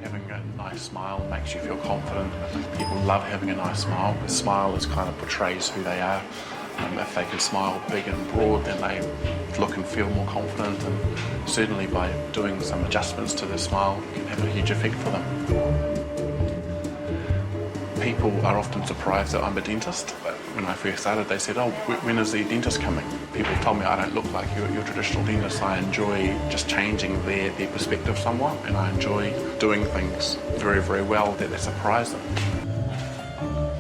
Having a nice smile makes you feel confident. I think people love having a nice smile. A smile is kind of portrays who they are. If they can smile big and broad, then they look and feel more confident, and certainly by doing some adjustments to their smile can have a huge effect for them. People are often surprised that I'm a dentist, but when I first started they said, oh, when is the dentist coming? People told me I don't look like your traditional dentist. I enjoy just changing their perspective somewhat, and I enjoy doing things very, very well that they surprise them.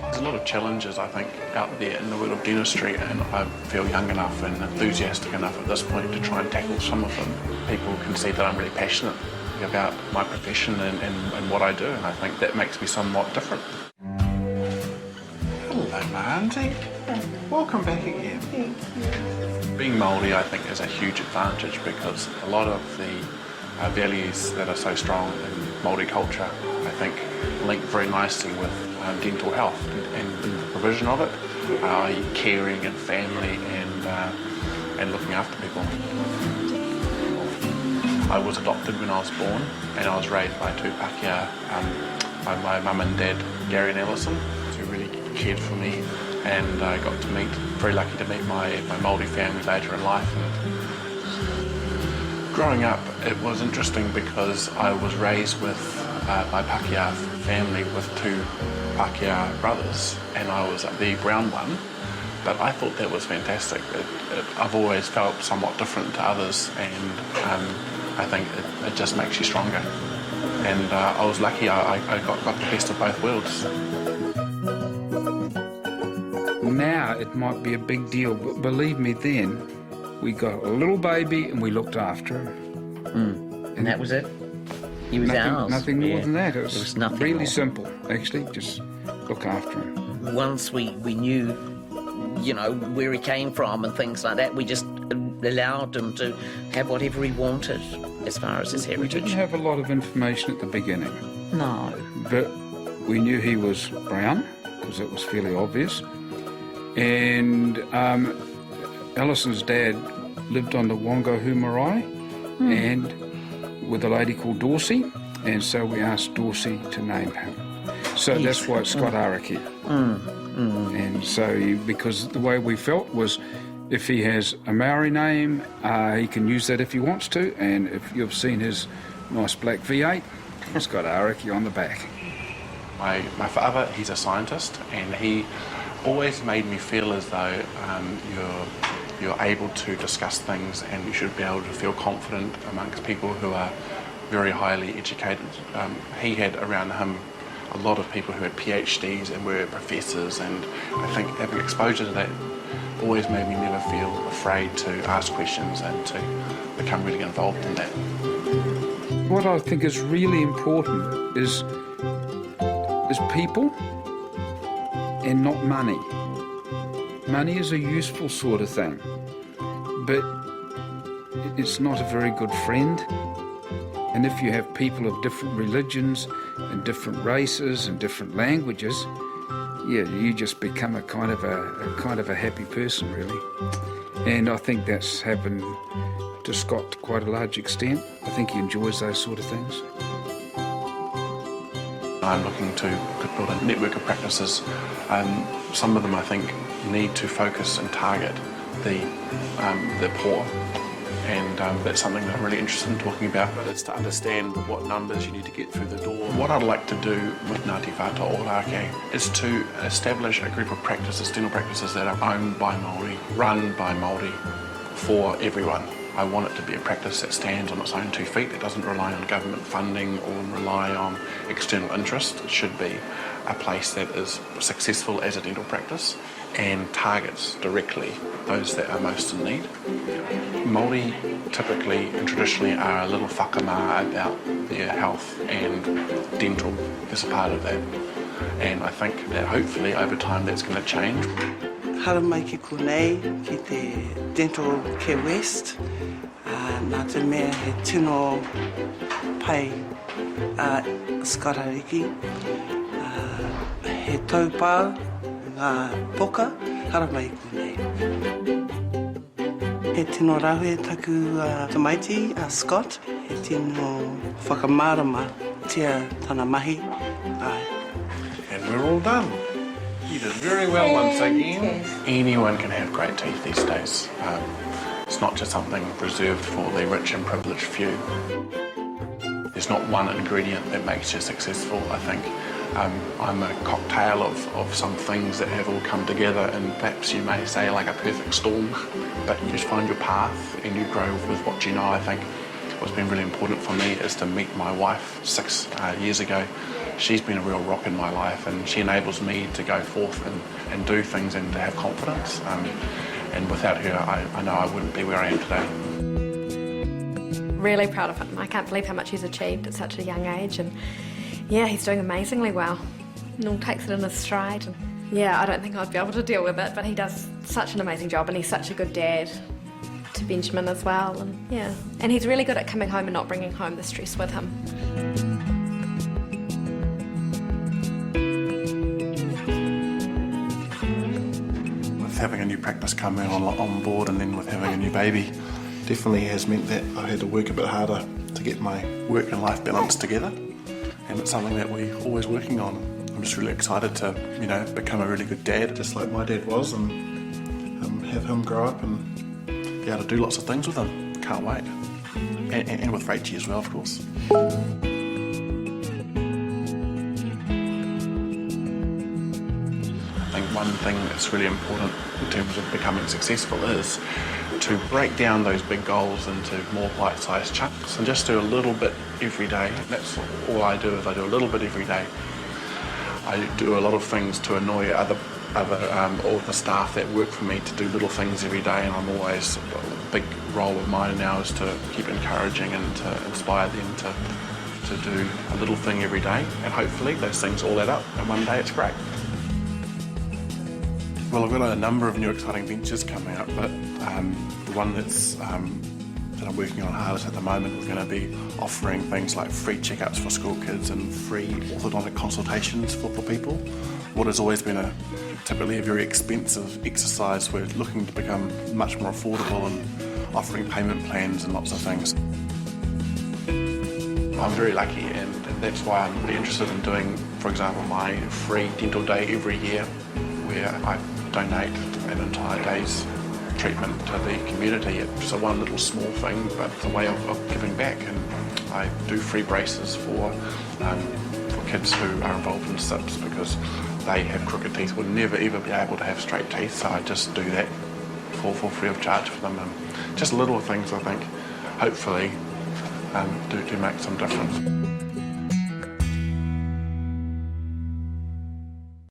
There's a lot of challenges, I think, out there in the world of dentistry, and I feel young enough and enthusiastic enough at this point to try and tackle some of them. People can see that I'm really passionate about my profession and what I do, and I think that makes me somewhat different. Hello, my auntie. Welcome back again. Thank you. Being Māori, I think, is a huge advantage because a lot of the values that are so strong in Māori culture, I think, link very nicely with dental health and the provision of it, caring and family and looking after people. I was adopted when I was born, and I was raised by two Pākehā, by my mum and dad, Gary and Ellison, who really cared for me, and I got to meet, very lucky to meet my Māori family later in life. And growing up, it was interesting because I was raised with my Pākehā family with two Pākehā brothers, and I was the brown one, but I thought that was fantastic. I've always felt somewhat different to others, and I think it just makes you stronger. And I was lucky I got the best of both worlds. Now it might be a big deal, but believe me then, we got a little baby and we looked after him. And that was it? He was ours. Nothing more than that. It was nothing really more. Simple, actually, just look after him. Once we knew, you know, where he came from and things like that, we just allowed him to have whatever he wanted as far as his heritage. We didn't have a lot of information at the beginning. No. But we knew he was brown, because it was fairly obvious. And Allison's dad lived on the Whangahu Marae and with a lady called Dorsey, and so we asked Dorsey to name him. So that's why it's got Araki. And so, because the way we felt was, if he has a Maori name, he can use that if he wants to, and if you've seen his nice black V8, it's got Araki on the back. My father, he's a scientist, and he always made me feel as though you're able to discuss things, and you should be able to feel confident amongst people who are very highly educated. He had around him a lot of people who had PhDs and were professors, and I think having exposure to that always made me never feel afraid to ask questions and to become really involved in that. What I think is really important is people and not money. Money is a useful sort of thing, but it's not a very good friend. And if you have people of different religions and different races and different languages, yeah, you just become a kind of a happy person, really. And I think that's happened to Scott to quite a large extent. I think he enjoys those sort of things. I'm looking to build a network of practices. Some of them, I think, need to focus and target the poor, and that's something that I'm really interested in talking about. But it's to understand what numbers you need to get through the door. What I'd like to do with Ngāti Whātua Ōrākei is to establish a group of practices, dental practices, that are owned by Māori, run by Māori, for everyone. I want it to be a practice that stands on its own 2 feet, that doesn't rely on government funding or rely on external interest. It should be a place that is successful as a dental practice and targets directly those that are most in need. Māori typically and traditionally are a little whakamā about their health, and dental is a part of that. And I think that hopefully over time that's going to change. Hara mai ki konei, ki te Dental Care West. Nā te mea he tino pai skarariki. He taupau, ngā poka, hara mai konei. He tino rahui taku tamaiti, Scott. He tino whakamārama tia tana mahi. And we're all done. You did very well once again. Anyone can have great teeth these days. It's not just something reserved for the rich and privileged few. There's not one ingredient that makes you successful, I think. I'm a cocktail of some things that have all come together, and perhaps you may say like a perfect storm, but you just find your path and you grow with what you know. I think what's been really important for me is to meet my wife 6 years ago. She's been a real rock in my life, and she enables me to go forth and do things and to have confidence. And without her, I know I wouldn't be where I am today. Really proud of him. I can't believe how much he's achieved at such a young age, and yeah, he's doing amazingly well. And all takes it in his stride. And yeah, I don't think I'd be able to deal with it, but he does such an amazing job, and he's such a good dad to Benjamin as well. And yeah, and he's really good at coming home and not bringing home the stress with him. Having a new practice come on board, and then with having a new baby, definitely has meant that I had to work a bit harder to get my work and life balance together, and it's something that we're always working on. I'm just really excited to, become a really good dad, just like my dad was, and have him grow up and be able to do lots of things with him. Can't wait. And with Rachie as well, of course. I think one thing that's really important in terms of becoming successful is to break down those big goals into more bite-sized chunks and just do a little bit every day. That's all I do, is I do a little bit every day. I do a lot of things to annoy all the staff that work for me to do little things every day, and I'm always, a big role of mine now is to keep encouraging and to inspire them to do a little thing every day, and hopefully those things all add up and one day it's great. Well, I've got a number of new exciting ventures coming up, but the one that I'm working on hardest at the moment, we're going to be offering things like free checkups for school kids and free orthodontic consultations for people. What has always been typically a very expensive exercise, we're looking to become much more affordable and offering payment plans and lots of things. I'm very lucky, and that's why I'm really interested in doing, for example, my free dental day every year, where I donate an entire day's treatment to the community. It's one little small thing, but it's a way of giving back. And I do free braces for kids who are involved in SIPs, because they have crooked teeth, would never ever be able to have straight teeth, so I just do that for free of charge for them. And just little things, I think, hopefully do make some difference.